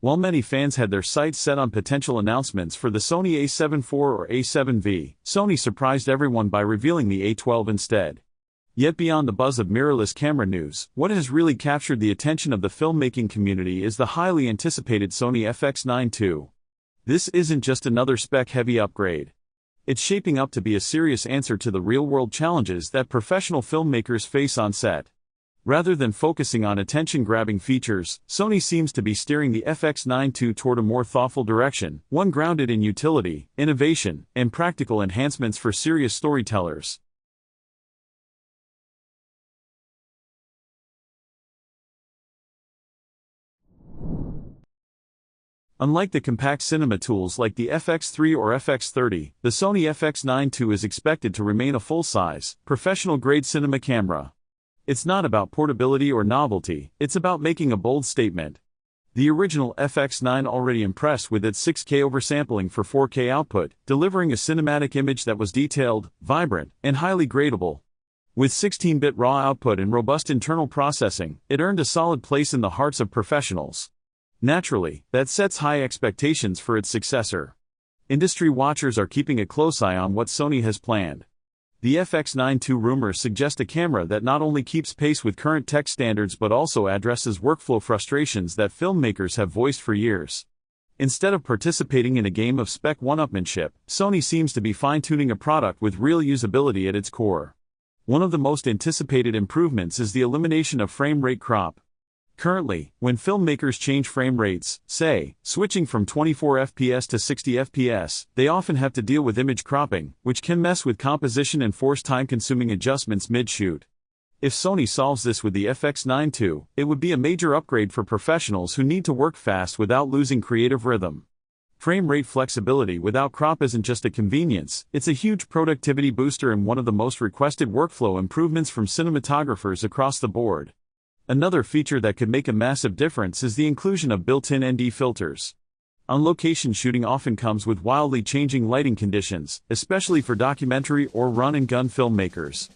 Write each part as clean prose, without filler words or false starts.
While many fans had their sights set on potential announcements for the Sony A7 IV or A7V, Sony surprised everyone by revealing the A12 instead. Yet beyond the buzz of mirrorless camera news, what has really captured the attention of the filmmaking community is the highly anticipated Sony FX9 II. This isn't just another spec-heavy upgrade. It's shaping up to be a serious answer to the real-world challenges that professional filmmakers face on set. Rather than focusing on attention-grabbing features, Sony seems to be steering the FX9 II toward a more thoughtful direction, one grounded in utility, innovation, and practical enhancements for serious storytellers. Unlike the compact cinema tools like the FX3 or FX30, the Sony FX9 II is expected to remain a full-size, professional-grade cinema camera. It's not about portability or novelty, it's about making a bold statement. The original FX9 already impressed with its 6K oversampling for 4K output, delivering a cinematic image that was detailed, vibrant, and highly gradable. With 16-bit raw output and robust internal processing, it earned a solid place in the hearts of professionals. Naturally, that sets high expectations for its successor. Industry watchers are keeping a close eye on what Sony has planned. The FX9 II rumors suggest a camera that not only keeps pace with current tech standards but also addresses workflow frustrations that filmmakers have voiced for years. Instead of participating in a game of spec one-upmanship, Sony seems to be fine-tuning a product with real usability at its core. One of the most anticipated improvements is the elimination of frame rate crop. Currently, when filmmakers change frame rates, say, switching from 24 FPS to 60 FPS, they often have to deal with image cropping, which can mess with composition and force time-consuming adjustments mid-shoot. If Sony solves this with the FX9 II, it would be a major upgrade for professionals who need to work fast without losing creative rhythm. Frame rate flexibility without crop isn't just a convenience, it's a huge productivity booster and one of the most requested workflow improvements from cinematographers across the board. Another feature that could make a massive difference is the inclusion of built-in ND filters. On-location shooting often comes with wildly changing lighting conditions, especially for documentary or run-and-gun filmmakers.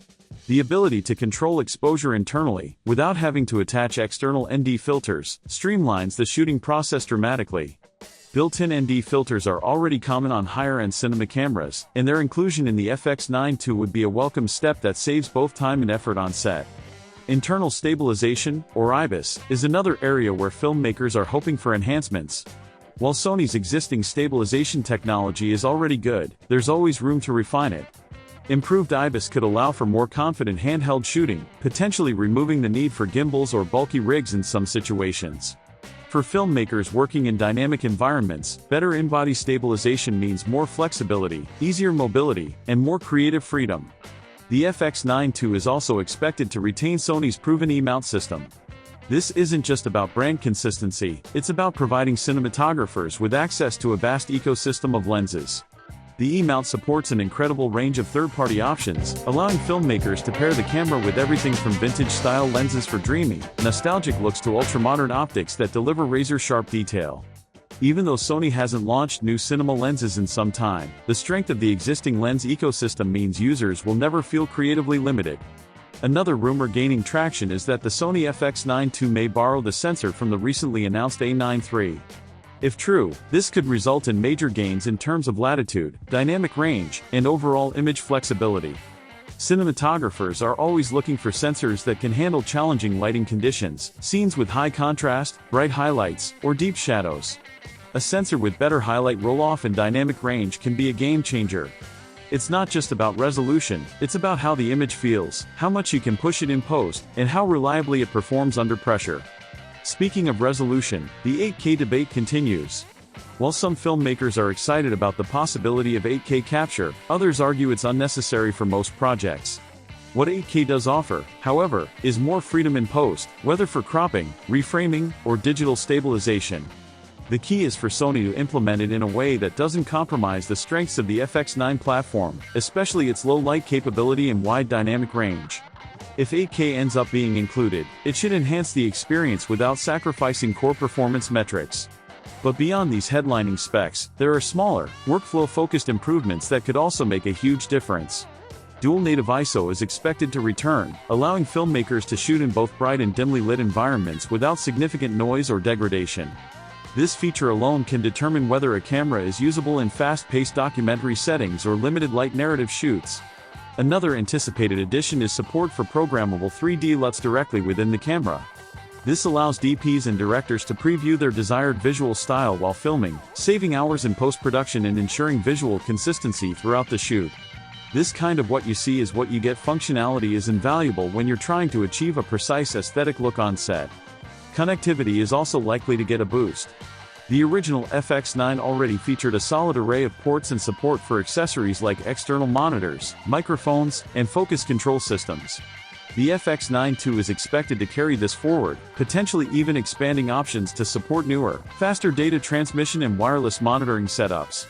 The ability to control exposure internally, without having to attach external ND filters, streamlines the shooting process dramatically. Built-in ND filters are already common on higher-end cinema cameras, and their inclusion in the FX9 II would be a welcome step that saves both time and effort on set. Internal stabilization, or IBIS, is another area where filmmakers are hoping for enhancements. While Sony's existing stabilization technology is already good, there's always room to refine it. Improved IBIS could allow for more confident handheld shooting, potentially removing the need for gimbals or bulky rigs in some situations. For filmmakers working in dynamic environments, better in-body stabilization means more flexibility, easier mobility, and more creative freedom. The FX9 II is also expected to retain Sony's proven E-mount system. This isn't just about brand consistency, it's about providing cinematographers with access to a vast ecosystem of lenses. The E-mount supports an incredible range of third-party options, allowing filmmakers to pair the camera with everything from vintage-style lenses for dreamy, nostalgic looks to ultra-modern optics that deliver razor-sharp detail. Even though Sony hasn't launched new cinema lenses in some time, the strength of the existing lens ecosystem means users will never feel creatively limited. Another rumor gaining traction is that the Sony FX9 II may borrow the sensor from the recently announced A9 III. If true, this could result in major gains in terms of latitude, dynamic range, and overall image flexibility. Cinematographers are always looking for sensors that can handle challenging lighting conditions, scenes with high contrast, bright highlights, or deep shadows. A sensor with better highlight roll-off and dynamic range can be a game-changer. It's not just about resolution, it's about how the image feels, how much you can push it in post, and how reliably it performs under pressure. Speaking of resolution, the 8K debate continues. While some filmmakers are excited about the possibility of 8K capture, others argue it's unnecessary for most projects. What 8K does offer, however, is more freedom in post, whether for cropping, reframing, or digital stabilization. The key is for Sony to implement it in a way that doesn't compromise the strengths of the FX9 platform, especially its low light capability and wide dynamic range. If 8K ends up being included, it should enhance the experience without sacrificing core performance metrics. But beyond these headlining specs, there are smaller, workflow-focused improvements that could also make a huge difference. Dual native ISO is expected to return, allowing filmmakers to shoot in both bright and dimly lit environments without significant noise or degradation. This feature alone can determine whether a camera is usable in fast-paced documentary settings or limited light narrative shoots. Another anticipated addition is support for programmable 3D LUTs directly within the camera. This allows DPs and directors to preview their desired visual style while filming, saving hours in post-production and ensuring visual consistency throughout the shoot. This kind of what you see is what you get functionality is invaluable when you're trying to achieve a precise aesthetic look on set. Connectivity is also likely to get a boost. The original FX9 already featured a solid array of ports and support for accessories like external monitors, microphones, and focus control systems. The FX9 II is expected to carry this forward, potentially even expanding options to support newer, faster data transmission and wireless monitoring setups.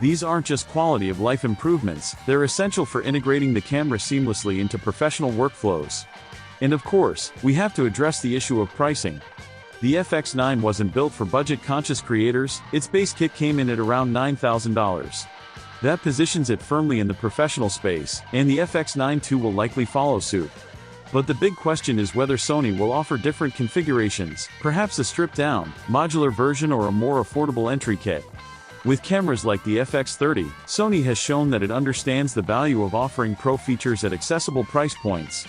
These aren't just quality of life improvements, they're essential for integrating the camera seamlessly into professional workflows. And of course, we have to address the issue of pricing. The FX9 wasn't built for budget-conscious creators, its base kit came in at around $9,000. That positions it firmly in the professional space, and the FX9 II will likely follow suit. But the big question is whether Sony will offer different configurations, perhaps a stripped-down, modular version or a more affordable entry kit. With cameras like the FX30, Sony has shown that it understands the value of offering pro features at accessible price points.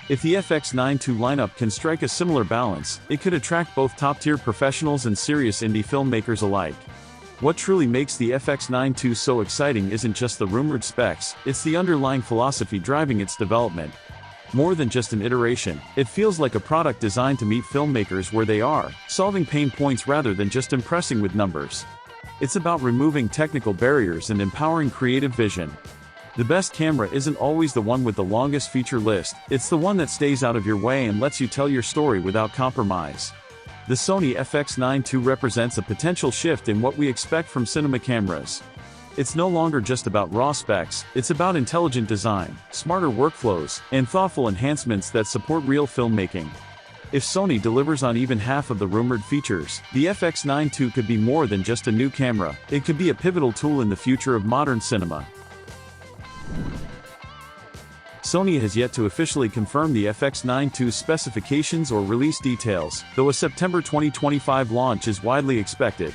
If the FX9 II lineup can strike a similar balance, it could attract both top-tier professionals and serious indie filmmakers alike. What truly makes the FX9 II so exciting isn't just the rumored specs, it's the underlying philosophy driving its development. More than just an iteration, it feels like a product designed to meet filmmakers where they are, solving pain points rather than just impressing with numbers. It's about removing technical barriers and empowering creative vision. The best camera isn't always the one with the longest feature list, it's the one that stays out of your way and lets you tell your story without compromise. The Sony FX9 II represents a potential shift in what we expect from cinema cameras. It's no longer just about raw specs, it's about intelligent design, smarter workflows, and thoughtful enhancements that support real filmmaking. If Sony delivers on even half of the rumored features, the FX9 II could be more than just a new camera, it could be a pivotal tool in the future of modern cinema. Sony has yet to officially confirm the FX9 II's specifications or release details, though a September 2025 launch is widely expected.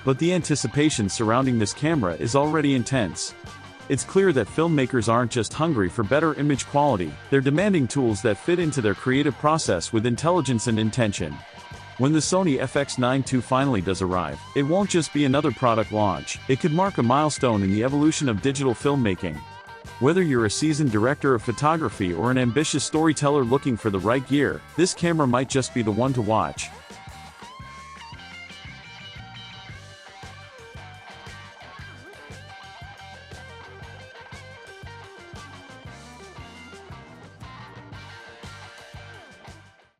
But the anticipation surrounding this camera is already intense. It's clear that filmmakers aren't just hungry for better image quality, they're demanding tools that fit into their creative process with intelligence and intention. When the Sony FX9 II finally does arrive, it won't just be another product launch, it could mark a milestone in the evolution of digital filmmaking. Whether you're a seasoned director of photography or an ambitious storyteller looking for the right gear, this camera might just be the one to watch.